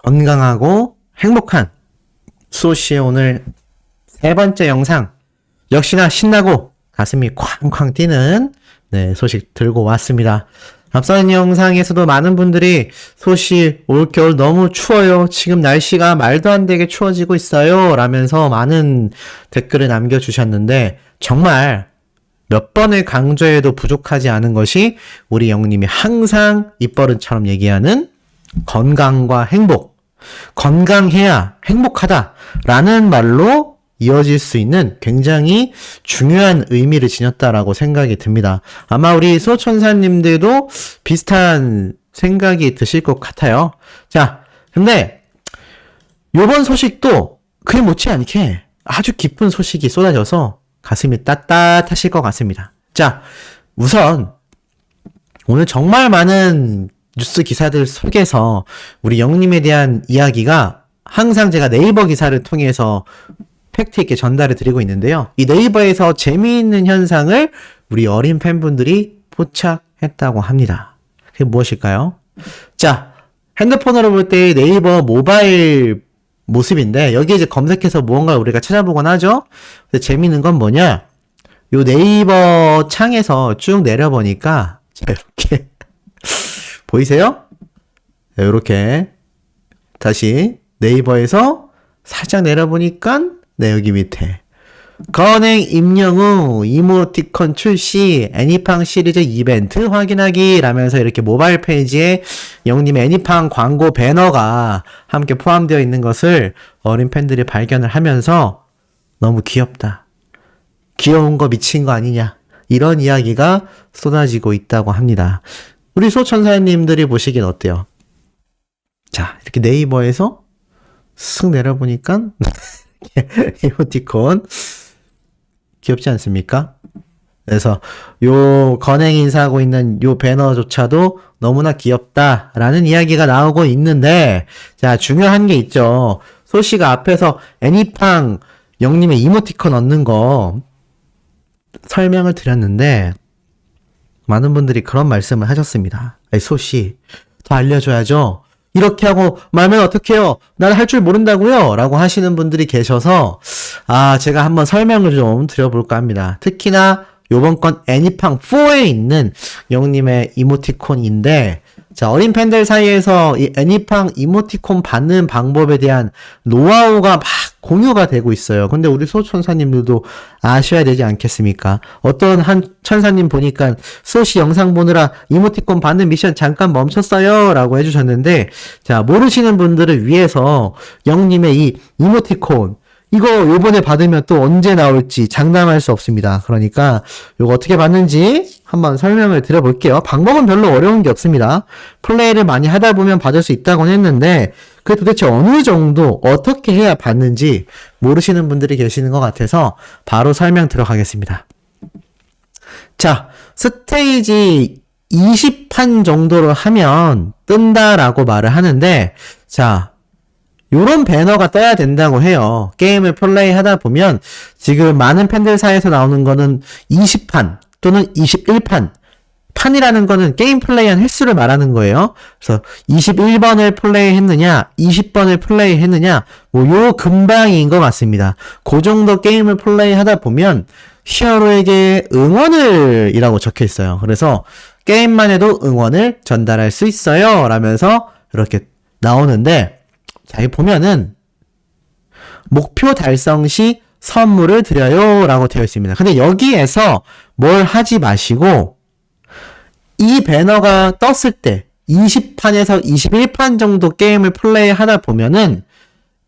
건강하고 행복한 수호씨의 오늘 세 번째 영상, 역시나 신나고 가슴이 쾅쾅 뛰는 소식 들고 왔습니다. 앞선 영상에서도 많은 분들이 수호씨 올겨울 너무 추워요, 지금 날씨가 말도 안 되게 추워지고 있어요 라면서 많은 댓글을 남겨주셨는데, 정말 몇 번을 강조해도 부족하지 않은 것이 우리 영님이 항상 입버릇처럼 얘기하는 건강과 행복, 건강해야 행복하다라는 말로 이어질 수 있는 굉장히 중요한 의미를 지녔다라고 생각이 듭니다. 아마 우리 수호천사님들도 비슷한 생각이 드실 것 같아요. 자, 근데 요번 소식도 그에 못지않게 아주 기쁜 소식이 쏟아져서 가슴이 따뜻하실 것 같습니다. 자, 우선 오늘 정말 많은 뉴스 기사들 속에서 우리 영님에 대한 이야기가 항상 제가 네이버 기사를 통해서 팩트 있게 전달을 드리고 있는데요. 이 네이버에서 재미있는 현상을 우리 어린 팬분들이 포착했다고 합니다. 그게 무엇일까요? 자, 핸드폰으로 볼 때 네이버 모바일 모습인데, 여기에 이제 검색해서 무언가를 우리가 찾아보곤 하죠. 근데 재미있는 건 뭐냐? 요 네이버 창에서 쭉 내려보니까, 자, 이렇게 보이세요? 네, 이렇게 다시 네이버에서 살짝 내려보니까 여기 밑에 건행 임영웅 이모티콘 출시 애니팡 시리즈 이벤트 확인하기 라면서 이렇게 모바일 페이지에 영님의 애니팡 광고 배너가 함께 포함되어 있는 것을 어린 팬들이 발견을 하면서 너무 귀엽다, 귀여운 거 미친 거 아니냐, 이런 이야기가 쏟아지고 있다고 합니다. 우리 소천사님들이 보시기엔 어때요? 자, 이렇게 네이버에서 쓱 내려보니까 이모티콘 귀엽지 않습니까? 그래서 요 건행 인사하고 있는 요 배너조차도 너무나 귀엽다라는 이야기가 나오고 있는데, 자, 중요한 게 있죠. 소씨가 앞에서 애니팡 영님의 이모티콘 얻는 거 설명을 드렸는데 많은 분들이 그런 말씀을 하셨습니다. 소씨, 더 알려줘야죠. 이렇게 하고 말면 어떡해요? 난 할 줄 모른다고요? 라고 하시는 분들이 계셔서 제가 한번 설명을 좀 드려볼까 합니다. 특히나 요번 건 애니팡4에 있는 영님의 이모티콘인데, 자, 어린 팬들 사이에서 이 애니팡 이모티콘 받는 방법에 대한 노하우가 막 공유가 되고 있어요. 근데 우리 소천사님들도 아셔야 되지 않겠습니까? 어떤 한 천사님 보니까 소시 영상 보느라 이모티콘 받는 미션 잠깐 멈췄어요 라고 해주셨는데, 자, 모르시는 분들을 위해서 영님의 이 이모티콘, 이거 요번에 받으면 또 언제 나올지 장담할 수 없습니다. 그러니까 요거 어떻게 받는지 한번 설명을 드려볼게요. 방법은 별로 어려운 게 없습니다. 플레이를 많이 하다 보면 받을 수 있다고는 했는데, 그게 도대체 어느 정도 어떻게 해야 받는지 모르시는 분들이 계시는 것 같아서 바로 설명 들어가겠습니다. 자, 스테이지 20판 정도로 하면 뜬다라고 말을 하는데, 자, 요런 배너가 떠야 된다고 해요. 게임을 플레이 하다 보면 지금 많은 팬들 사이에서 나오는 거는 20판 또는 21판. 판이라는 거는 게임 플레이한 횟수를 말하는 거예요. 그래서 21번을 플레이 했느냐, 20번을 플레이 했느냐, 요 근방인 것 같습니다. 그 정도 게임을 플레이 하다 보면 히어로에게 응원을 이라고 적혀 있어요. 그래서 게임만 해도 응원을 전달할 수 있어요 라면서 이렇게 나오는데, 자, 여기 보면은 목표 달성 시 선물을 드려요 라고 되어 있습니다. 근데 여기에서 뭘 하지 마시고, 이 배너가 떴을 때 20판에서 21판 정도 게임을 플레이 하다 보면은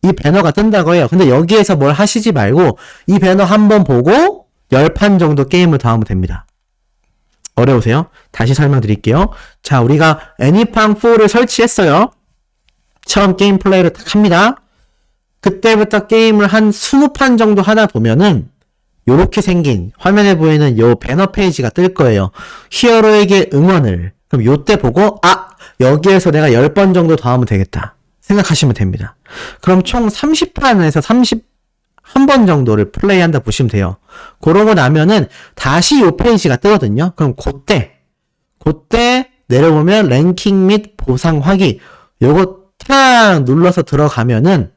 이 배너가 뜬다고 해요. 근데 여기에서 뭘 하시지 말고 이 배너 한번 보고 10판 정도 게임을 더 하면 됩니다. 어려우세요? 다시 설명드릴게요. 자, 우리가 애니팡4를 설치했어요. 처음 게임 플레이를 딱 합니다. 그때부터 게임을 한 20판 정도 하다 보면은 요렇게 생긴 화면에 보이는 요 배너 페이지가 뜰 거예요. 히어로에게 응원을. 그럼 요때 보고 여기에서 내가 10번 정도 더 하면 되겠다 생각하시면 됩니다. 그럼 총 30판에서 31번 정도를 플레이한다 보시면 돼요. 그러고 나면은 다시 요 페이지가 뜨거든요. 그럼 그때 내려보면 랭킹 및 보상 확인, 요거 탁 눌러서 들어가면은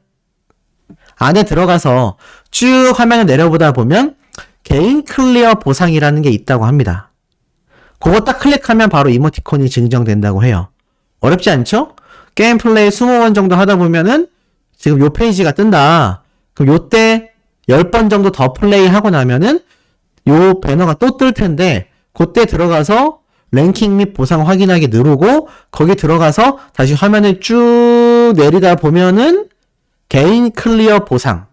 안에 들어가서 쭉 화면을 내려보다 보면 개인 클리어 보상이라는 게 있다고 합니다. 그거 딱 클릭하면 바로 이모티콘이 증정된다고 해요. 어렵지 않죠? 게임 플레이 20번 정도 하다 보면은 지금 요 페이지가 뜬다. 그럼 요때 10번 정도 더 플레이하고 나면은 요 배너가 또 뜰 텐데 그때 들어가서 랭킹 및 보상 확인하기 누르고 거기 들어가서 다시 화면을 쭉 내리다 보면은 개인 클리어 보상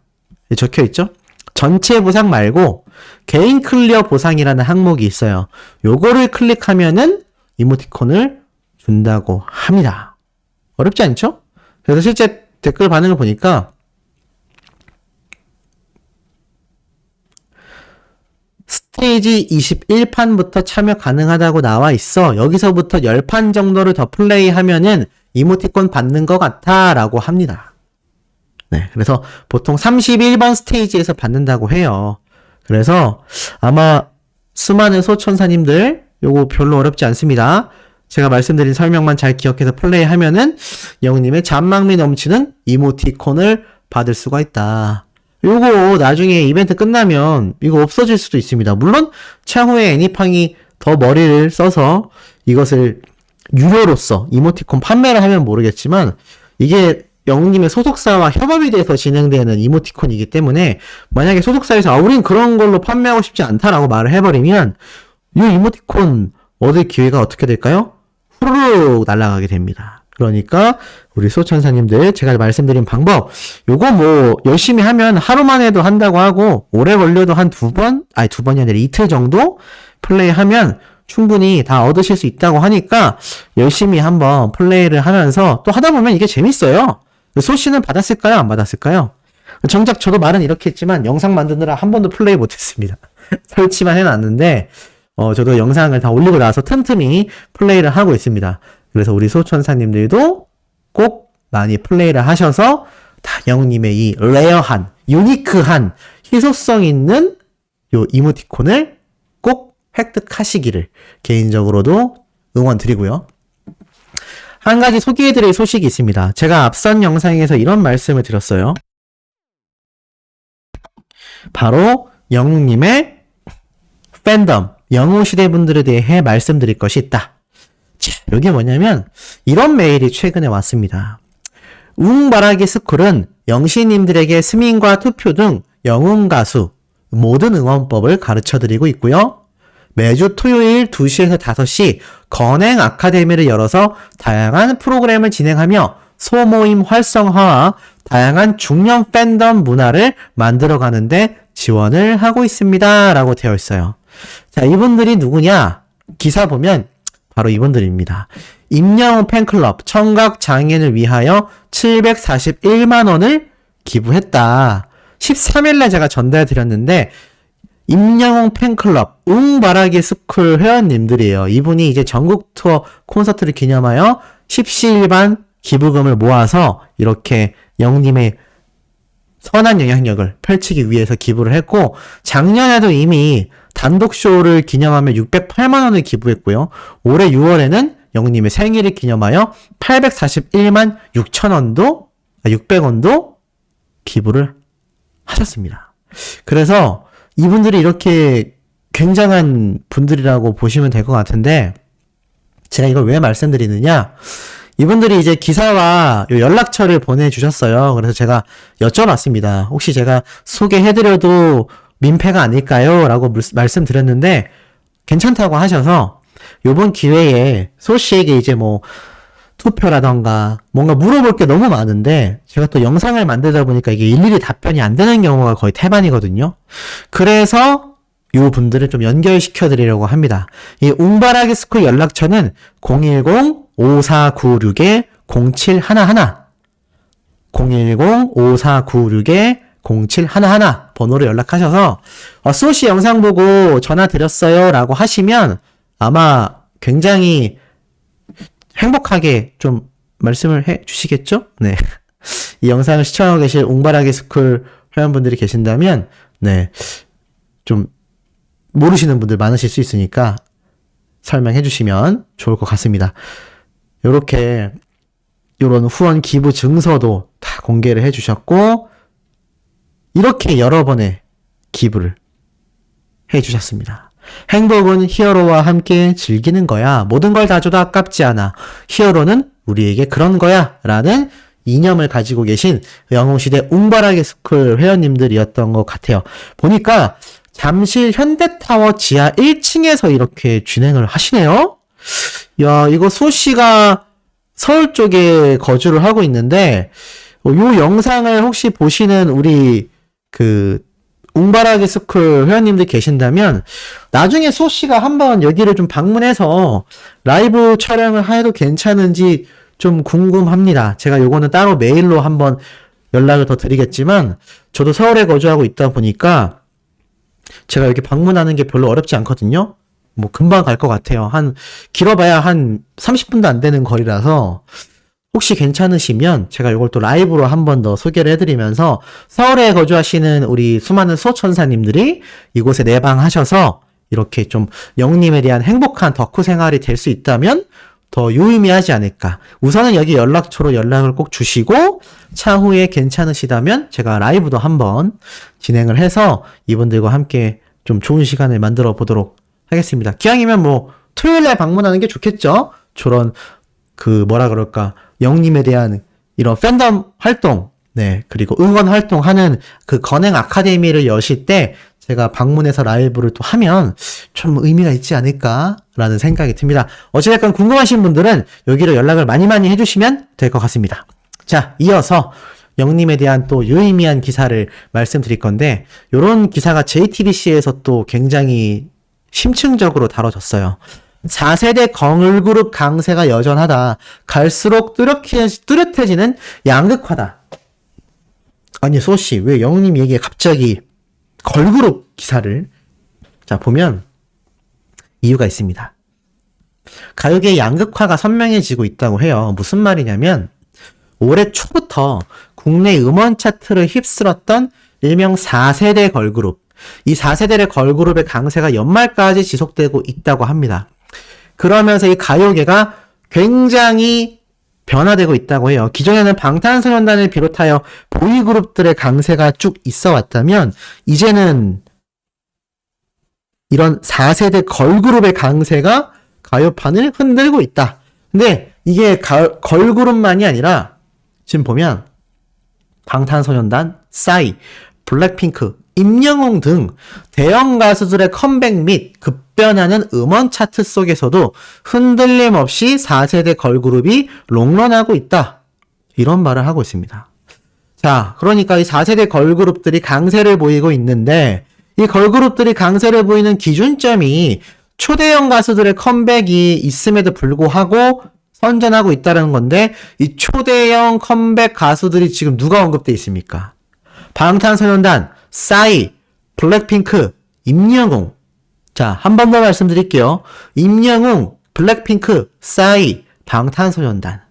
적혀 있죠? 전체 보상 말고 개인 클리어 보상이라는 항목이 있어요. 요거를 클릭하면은 이모티콘을 준다고 합니다. 어렵지 않죠? 그래서 실제 댓글 반응을 보니까 스테이지 21판부터 참여 가능하다고 나와 있어. 여기서부터 10판 정도를 더 플레이하면은 이모티콘 받는 것 같아 라고 합니다. 네, 그래서 보통 31번 스테이지에서 받는다고 해요. 그래서 아마 수많은 소천사님들 요거 별로 어렵지 않습니다. 제가 말씀드린 설명만 잘 기억해서 플레이하면은 영웅님의 잔망미 넘치는 이모티콘을 받을 수가 있다. 요거 나중에 이벤트 끝나면 이거 없어질 수도 있습니다. 물론 차후에 애니팡이 더 머리를 써서 이것을 유료로서 이모티콘 판매를 하면 모르겠지만 이게 영웅님의 소속사와 협업이 돼서 진행되는 이모티콘이기 때문에 만약에 소속사에서 우린 그런 걸로 판매하고 싶지 않다라고 말을 해버리면 이 이모티콘 얻을 기회가 어떻게 될까요? 후루룩 날아가게 됩니다. 그러니까 우리 소천사님들 제가 말씀드린 방법 요거 뭐 열심히 하면 하루 만에도 한다고 하고 오래 걸려도 한 두 번이 아니라 이틀 정도 플레이하면 충분히 다 얻으실 수 있다고 하니까 열심히 한번 플레이를 하면서 또 하다 보면 이게 재밌어요. 소씨는 받았을까요? 안 받았을까요? 정작 저도 말은 이렇게 했지만 영상 만드느라 한 번도 플레이 못했습니다. 설치만 해놨는데 저도 영상을 다 올리고 나서 틈틈이 플레이를 하고 있습니다. 그래서 우리 소천사님들도 꼭 많이 플레이를 하셔서 다 영웅님의 이 레어한, 유니크한, 희소성 있는 요 이모티콘을 꼭 획득하시기를 개인적으로도 응원 드리고요. 한 가지 소개해드릴 소식이 있습니다. 제가 앞선 영상에서 이런 말씀을 드렸어요. 바로 영웅님의 팬덤, 영웅시대분들에 대해 말씀드릴 것이 있다. 자, 이게 뭐냐면 이런 메일이 최근에 왔습니다. 웅바라기 스쿨은 영시님들에게 스밍과 투표 등 영웅가수 모든 응원법을 가르쳐드리고 있고요. 매주 토요일 2시에서 5시 건행 아카데미를 열어서 다양한 프로그램을 진행하며 소모임 활성화와 다양한 중년 팬덤 문화를 만들어가는데 지원을 하고 있습니다. 라고 되어 있어요. 자, 이분들이 누구냐? 기사 보면 바로 이분들입니다. 임영웅 팬클럽 청각장애인을 위하여 741만원을 기부했다. 13일날 제가 전달드렸는데 임영웅 팬클럽 웅바라기 스쿨 회원님들이에요. 이분이 이제 전국 투어 콘서트를 기념하여 10시일반 기부금을 모아서 이렇게 영웅님의 선한 영향력을 펼치기 위해서 기부를 했고 작년에도 이미 단독 쇼를 기념하며 608만원을 기부했고요. 올해 6월에는 영웅님의 생일을 기념하여 841만 600원도 기부를 하셨습니다. 그래서 이분들이 이렇게 굉장한 분들이라고 보시면 될 것 같은데 제가 이걸 왜 말씀드리느냐, 이분들이 이제 기사와 연락처를 보내주셨어요. 그래서 제가 여쭤봤습니다. 혹시 제가 소개해드려도 민폐가 아닐까요? 라고 말씀드렸는데 괜찮다고 하셔서 요번 기회에 소씨에게 이제 뭐 투표라던가 뭔가 물어볼 게 너무 많은데 제가 또 영상을 만들다 보니까 이게 일일이 답변이 안 되는 경우가 거의 태반이거든요. 그래서 요 분들을 좀 연결시켜 드리려고 합니다. 이 웅바라기 스쿨 연락처는 010-5496-0711 010-5496-0711 번호로 연락하셔서 소씨 영상 보고 전화 드렸어요 라고 하시면 아마 굉장히 행복하게 좀 말씀을 해 주시겠죠? 네. 이 영상을 시청하고 계실 웅바라기 스쿨 회원분들이 계신다면, 네. 좀 모르시는 분들 많으실 수 있으니까 설명해 주시면 좋을 것 같습니다. 요렇게 요런 후원 기부 증서도 다 공개를 해주셨고, 이렇게 여러 번의 기부를 해주셨습니다. 행복은 히어로와 함께 즐기는 거야. 모든 걸 다 줘도 아깝지 않아. 히어로는 우리에게 그런 거야. 라는 이념을 가지고 계신 영웅시대 웅바라기 스쿨 회원님들이었던 것 같아요. 보니까 잠실 현대타워 지하 1층에서 이렇게 진행을 하시네요. 야, 이거 수호씨가 서울 쪽에 거주를 하고 있는데, 요 영상을 혹시 보시는 우리 웅바라기 스쿨 회원님들 계신다면 나중에 수호씨가 한번 여기를 좀 방문해서 라이브 촬영을 해도 괜찮은지 좀 궁금합니다. 제가 요거는 따로 메일로 한번 연락을 더 드리겠지만, 저도 서울에 거주하고 있다 보니까 제가 여기 방문하는 게 별로 어렵지 않거든요. 뭐 금방 갈 것 같아요. 길어봐야 한 30분도 안 되는 거리라서 혹시 괜찮으시면 제가 이걸 또 라이브로 한 번 더 소개를 해드리면서 서울에 거주하시는 우리 수많은 수호천사님들이 이곳에 내방하셔서 이렇게 좀 영웅님에 대한 행복한 덕후 생활이 될 수 있다면 더 유의미하지 않을까. 우선은 여기 연락처로 연락을 꼭 주시고 차후에 괜찮으시다면 제가 라이브도 한번 진행을 해서 이분들과 함께 좀 좋은 시간을 만들어 보도록 하겠습니다. 기왕이면 뭐 토요일에 방문하는 게 좋겠죠. 저런 영님에 대한 이런 팬덤 활동, 네, 그리고 응원 활동하는 건행 아카데미를 여실 때 제가 방문해서 라이브를 또 하면 좀 의미가 있지 않을까라는 생각이 듭니다. 어찌됐건 궁금하신 분들은 여기로 연락을 많이 해주시면 될 것 같습니다. 자, 이어서 영님에 대한 또 유의미한 기사를 말씀드릴 건데, 요런 기사가 JTBC에서 또 굉장히 심층적으로 다뤄졌어요. 4세대 걸그룹 강세가 여전하다. 갈수록 뚜렷해지는 양극화다. 아니, 수호씨, 왜 영웅님 얘기에 갑자기 걸그룹 기사를? 자, 보면 이유가 있습니다. 가요계의 양극화가 선명해지고 있다고 해요. 무슨 말이냐면 올해 초부터 국내 음원 차트를 휩쓸었던 일명 4세대 걸그룹, 이 4세대 걸그룹의 강세가 연말까지 지속되고 있다고 합니다. 그러면서 이 가요계가 굉장히 변화되고 있다고 해요. 기존에는 방탄소년단을 비롯하여 보이그룹들의 강세가 쭉 있어 왔다면 이제는 이런 4세대 걸그룹의 강세가 가요판을 흔들고 있다. 근데 이게 걸그룹만이 아니라 지금 보면 방탄소년단, 싸이, 블랙핑크, 임영웅 등 대형 가수들의 컴백 및 급변하는 음원 차트 속에서도 흔들림 없이 4세대 걸그룹이 롱런하고 있다. 이런 말을 하고 있습니다. 자, 그러니까 이 4세대 걸그룹들이 강세를 보이고 있는데, 이 걸그룹들이 강세를 보이는 기준점이 초대형 가수들의 컴백이 있음에도 불구하고 선전하고 있다는 건데, 이 초대형 컴백 가수들이 지금 누가 언급돼 있습니까? 방탄소년단, 싸이, 블랙핑크, 임영웅. 자, 한 번 더 말씀드릴게요. 임영웅, 블랙핑크, 싸이, 방탄소년단.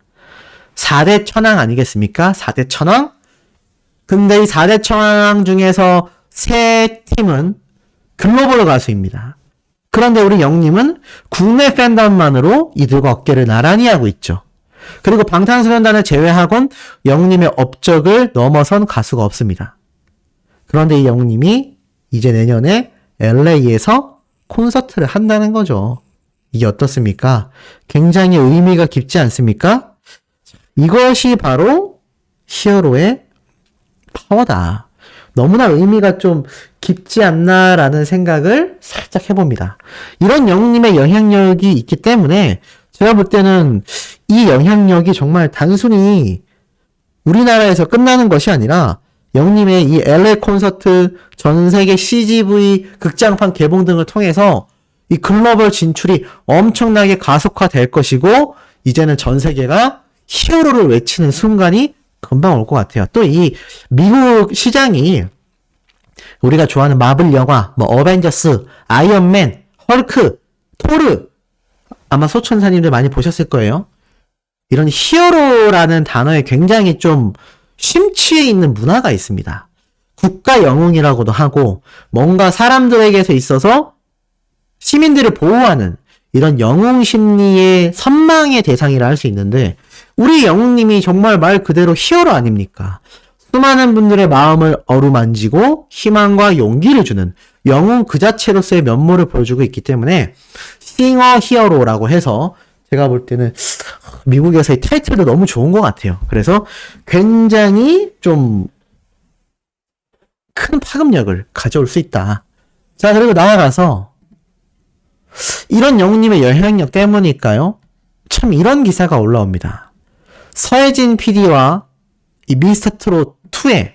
4대 천왕 아니겠습니까? 4대 천왕? 근데 이 4대 천왕 중에서 3팀은 글로벌 가수입니다. 그런데 우리 영님은 국내 팬덤만으로 이들과 어깨를 나란히 하고 있죠. 그리고 방탄소년단을 제외하곤 영님의 업적을 넘어선 가수가 없습니다. 그런데 이 영님이 이제 내년에 LA에서 콘서트를 한다는 거죠. 이게 어떻습니까? 굉장히 의미가 깊지 않습니까? 이것이 바로 히어로의 파워다. 너무나 의미가 좀 깊지 않나라는 생각을 살짝 해봅니다. 이런 영웅님의 영향력이 있기 때문에 제가 볼 때는 이 영향력이 정말 단순히 우리나라에서 끝나는 것이 아니라 영웅님의 이 LA 콘서트, 전 세계 CGV, 극장판 개봉 등을 통해서 이 글로벌 진출이 엄청나게 가속화될 것이고, 이제는 전 세계가 히어로를 외치는 순간이 금방 올 것 같아요. 또 이 미국 시장이 우리가 좋아하는 마블 영화, 뭐 어벤져스, 아이언맨, 헐크, 토르, 아마 소천사님들 많이 보셨을 거예요. 이런 히어로라는 단어에 굉장히 좀 심취해 있는 문화가 있습니다. 국가 영웅이라고도 하고, 뭔가 사람들에게서 있어서 시민들을 보호하는 이런 영웅 심리의 선망의 대상이라 할 수 있는데, 우리 영웅님이 정말 말 그대로 히어로 아닙니까? 수많은 분들의 마음을 어루만지고 희망과 용기를 주는 영웅 그 자체로서의 면모를 보여주고 있기 때문에 싱어 히어로라고 해서 제가 볼 때는 미국에서의 타이틀도 너무 좋은 것 같아요. 그래서 굉장히 좀 큰 파급력을 가져올 수 있다. 자, 그리고 나아가서 이런 영웅님의 영향력 때문일까요? 참 이런 기사가 올라옵니다. 서혜진 PD와 이 미스터 트롯 2의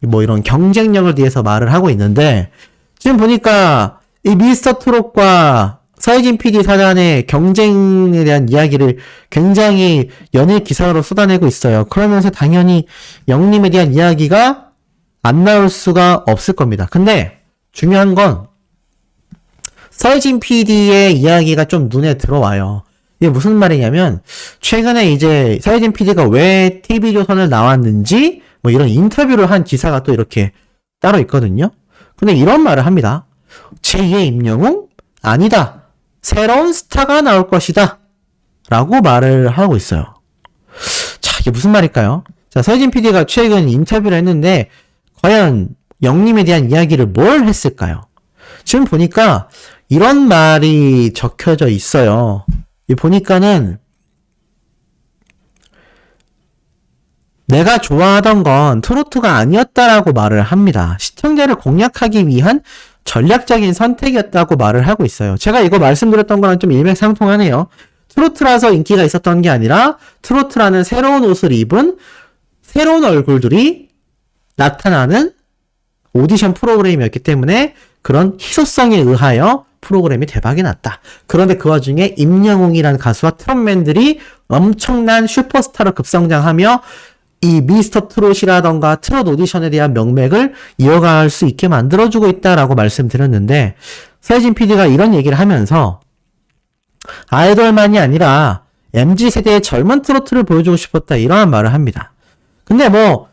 뭐 이런 경쟁력을 위해서 말을 하고 있는데 지금 보니까 이 미스터 트롯과 서혜진 PD 사단의 경쟁에 대한 이야기를 굉장히 연일 기사로 쏟아내고 있어요. 그러면서 당연히 영웅님에 대한 이야기가 안 나올 수가 없을 겁니다. 근데 중요한 건 서혜진 PD의 이야기가 좀 눈에 들어와요. 이게 무슨 말이냐면 최근에 이제 서혜진 PD가 왜 TV조선을 나왔는지 뭐 이런 인터뷰를 한 기사가 또 이렇게 따로 있거든요. 근데 이런 말을 합니다. 제2의 임영웅? 아니다. 새로운 스타가 나올 것이다. 라고 말을 하고 있어요. 자, 이게 무슨 말일까요? 자, 서혜진 PD가 최근 인터뷰를 했는데 과연 영님에 대한 이야기를 뭘 했을까요? 지금 보니까 이런 말이 적혀져 있어요. 보니까는 내가 좋아하던 건 트로트가 아니었다라고 말을 합니다. 시청자를 공략하기 위한 전략적인 선택이었다고 말을 하고 있어요. 제가 이거 말씀드렸던 거랑 좀 일맥상통하네요. 트로트라서 인기가 있었던 게 아니라 트로트라는 새로운 옷을 입은 새로운 얼굴들이 나타나는 오디션 프로그램이었기 때문에 그런 희소성에 의하여 프로그램이 대박이 났다. 그런데 그 와중에 임영웅이라는 가수와 트롯맨들이 엄청난 슈퍼스타로 급성장하며 이 미스터 트롯이라던가 트롯 오디션에 대한 명맥을 이어갈 수 있게 만들어주고 있다라고 말씀드렸는데 서혜진 PD가 이런 얘기를 하면서 아이돌만이 아니라 MZ세대의 젊은 트로트를 보여주고 싶었다 이러한 말을 합니다. 근데 뭐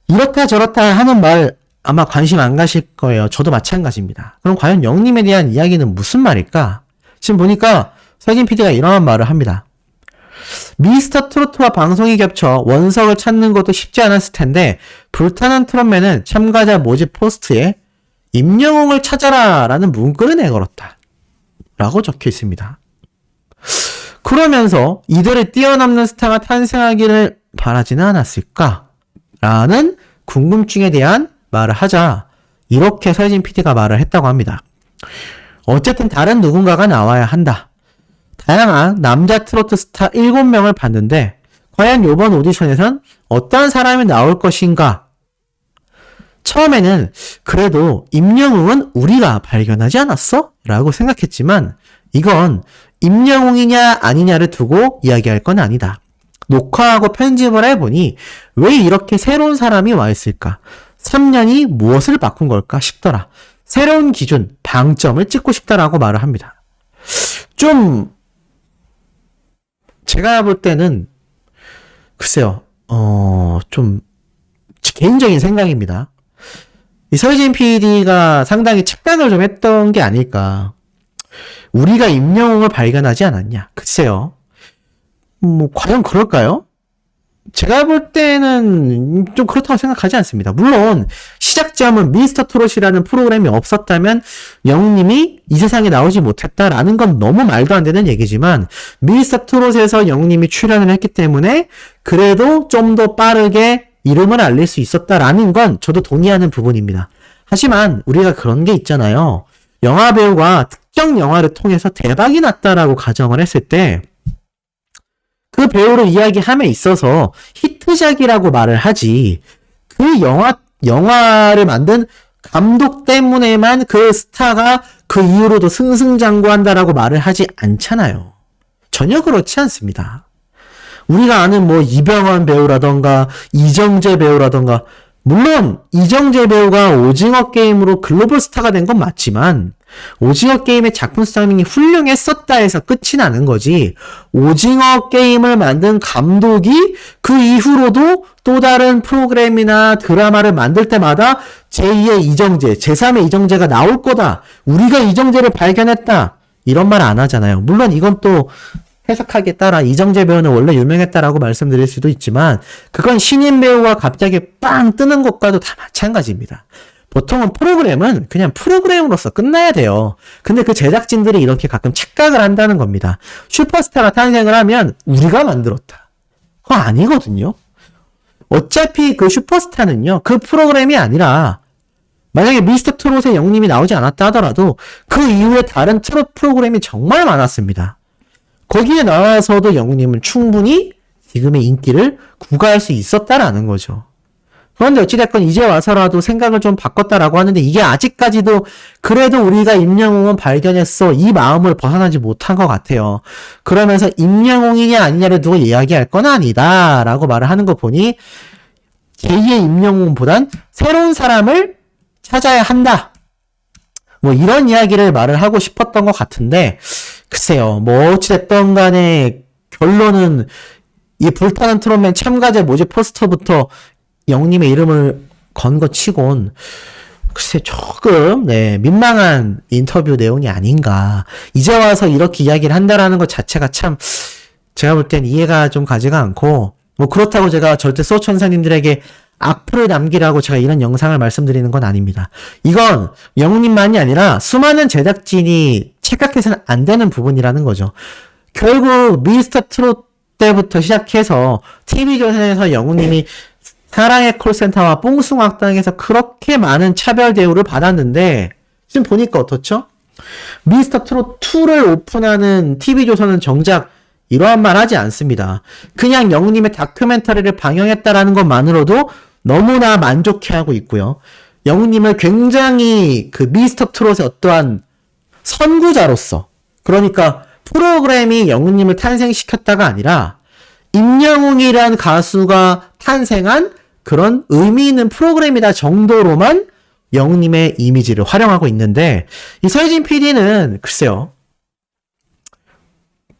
이렇다 저렇다 하는 말 아마 관심 안 가실 거예요. 저도 마찬가지입니다. 그럼 과연 영님에 대한 이야기는 무슨 말일까? 지금 보니까 서혜진 PD가 이러한 말을 합니다. 미스터 트로트와 방송이 겹쳐 원석을 찾는 것도 쉽지 않았을 텐데 불타는 트롯맨은 참가자 모집 포스트에 임영웅을 찾아라 라는 문구를 내걸었다. 라고 적혀 있습니다. 그러면서 이들을 뛰어넘는 스타가 탄생하기를 바라지는 않았을까? 라는 궁금증에 대한 말을 하자 이렇게 서혜진 PD가 말을 했다고 합니다. 어쨌든 다른 누군가가 나와야 한다. 다양한 남자 트로트 스타 7명을 봤는데 과연 이번 오디션에선 어떤 사람이 나올 것인가? 처음에는 그래도 임영웅은 우리가 발견하지 않았어? 라고 생각했지만 이건 임영웅이냐 아니냐를 두고 이야기할 건 아니다. 녹화하고 편집을 해보니 왜 이렇게 새로운 사람이 와 있을까? 3년이 무엇을 바꾼 걸까 싶더라. 새로운 기준, 방점을 찍고 싶다라고 말을 합니다. 좀 제가 볼 때는 글쎄요. 좀 개인적인 생각입니다. 이 서혜진 PD가 상당히 착각을 좀 했던 게 아닐까. 우리가 임영웅을 발견하지 않았냐. 글쎄요. 뭐 과연 그럴까요? 제가 볼 때는 좀 그렇다고 생각하지 않습니다. 물론 시작점은 미스터 트롯이라는 프로그램이 없었다면 영웅님이 이 세상에 나오지 못했다라는 건 너무 말도 안 되는 얘기지만 미스터 트롯에서 영웅님이 출연을 했기 때문에 그래도 좀 더 빠르게 이름을 알릴 수 있었다라는 건 저도 동의하는 부분입니다. 하지만 우리가 그런 게 있잖아요. 영화배우가 특정 영화를 통해서 대박이 났다라고 가정을 했을 때 그 배우를 이야기함에 있어서 히트작이라고 말을 하지 그 영화를 만든 감독 때문에만 그 스타가 그 이후로도 승승장구한다라고 말을 하지 않잖아요. 전혀 그렇지 않습니다. 우리가 아는 뭐 이병헌 배우라던가 이정재 배우라던가 물론 이정재 배우가 오징어 게임으로 글로벌 스타가 된 건 맞지만 오징어 게임의 작품 싸움이 훌륭했었다 해서 끝이 나는 거지 오징어 게임을 만든 감독이 그 이후로도 또 다른 프로그램이나 드라마를 만들 때마다 제2의 이정재, 제3의 이정재가 나올 거다. 우리가 이정재를 발견했다. 이런 말 안 하잖아요. 물론 이건 또 해석하기에 따라 이정재 배우는 원래 유명했다라고 말씀드릴 수도 있지만 그건 신인 배우가 갑자기 빵 뜨는 것과도 다 마찬가지입니다. 보통은 프로그램은 그냥 프로그램으로서 끝나야 돼요. 근데 그 제작진들이 이렇게 가끔 착각을 한다는 겁니다. 슈퍼스타가 탄생을 하면 우리가 만들었다. 그거 아니거든요. 어차피 그 슈퍼스타는요, 그 프로그램이 아니라 만약에 미스터 트롯의 영님이 나오지 않았다 하더라도 그 이후에 다른 트롯 프로그램이 정말 많았습니다. 거기에 나와서도 영님은 충분히 지금의 인기를 구가할 수 있었다라는 거죠. 그런데 어찌됐건 이제 와서라도 생각을 좀 바꿨다라고 하는데 이게 아직까지도 그래도 우리가 임영웅은 발견했어 이 마음을 벗어나지 못한 것 같아요. 그러면서 임영웅이냐 아니냐를 두고 이야기할 건 아니다 라고 말을 하는 거 보니 제2의 임영웅보단 새로운 사람을 찾아야 한다. 뭐 이런 이야기를 말을 하고 싶었던 것 같은데 글쎄요. 뭐 어찌됐던 간에 결론은 이 불타는 트롯맨 참가자 모집 포스터부터 영님의 이름을 건 거 치곤 글쎄 조금 민망한 인터뷰 내용이 아닌가. 이제 와서 이렇게 이야기를 한다라는 것 자체가 참 제가 볼 땐 이해가 좀 가지가 않고 뭐 그렇다고 제가 절대 소천사님들에게 악플을 남기라고 제가 이런 영상을 말씀드리는 건 아닙니다. 이건 영님만이 아니라 수많은 제작진이 착각해서는 안 되는 부분이라는 거죠. 결국 미스터 트롯 때부터 시작해서 TV조선에서 영웅님이 사랑의 콜센터와 뽕숭악당에서 그렇게 많은 차별 대우를 받았는데 지금 보니까 어떻죠? 미스터 트롯 2를 오픈하는 TV조선은 정작 이러한 말 하지 않습니다. 그냥 영웅님의 다큐멘터리를 방영했다라는 것만으로도 너무나 만족해하고 있고요. 영웅님을 굉장히 그 미스터 트롯의 어떠한 선구자로서 그러니까 프로그램이 영웅님을 탄생시켰다가 아니라 임영웅이란 가수가 탄생한 그런 의미 있는 프로그램이다 정도로만 영웅님의 이미지를 활용하고 있는데 이 서혜진 PD는 글쎄요.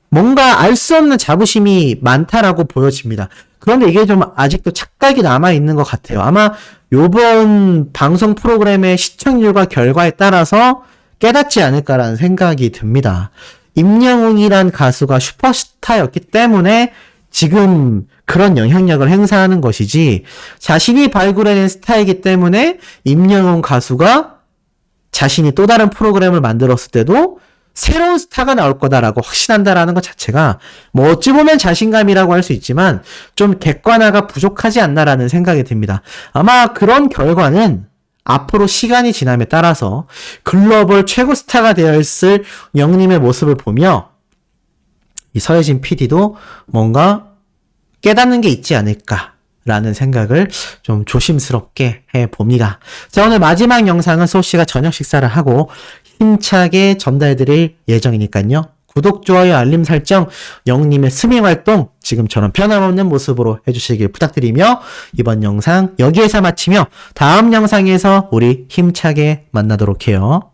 뭔가 알 수 없는 자부심이 많다라고 보여집니다. 그런데 이게 좀 아직도 착각이 남아있는 것 같아요. 아마 요번 방송 프로그램의 시청률과 결과에 따라서 깨닫지 않을까라는 생각이 듭니다. 임영웅이란 가수가 슈퍼스타였기 때문에 지금 그런 영향력을 행사하는 것이지 자신이 발굴해낸 스타이기 때문에 임영웅 가수가 자신이 또 다른 프로그램을 만들었을 때도 새로운 스타가 나올 거다라고 확신한다라는 것 자체가 뭐 어찌 보면 자신감이라고 할 수 있지만 좀 객관화가 부족하지 않나라는 생각이 듭니다. 아마 그런 결과는 앞으로 시간이 지남에 따라서 글로벌 최고 스타가 되어 있을 영님의 모습을 보며 이 서혜진 PD도 뭔가 깨닫는 게 있지 않을까라는 생각을 좀 조심스럽게 해봅니다. 자, 오늘 마지막 영상은 소씨가 저녁 식사를 하고 힘차게 전달드릴 예정이니까요. 구독, 좋아요, 알림 설정, 영님의 스밍 활동 지금처럼 변함없는 모습으로 해주시길 부탁드리며 이번 영상 여기에서 마치며 다음 영상에서 우리 힘차게 만나도록 해요.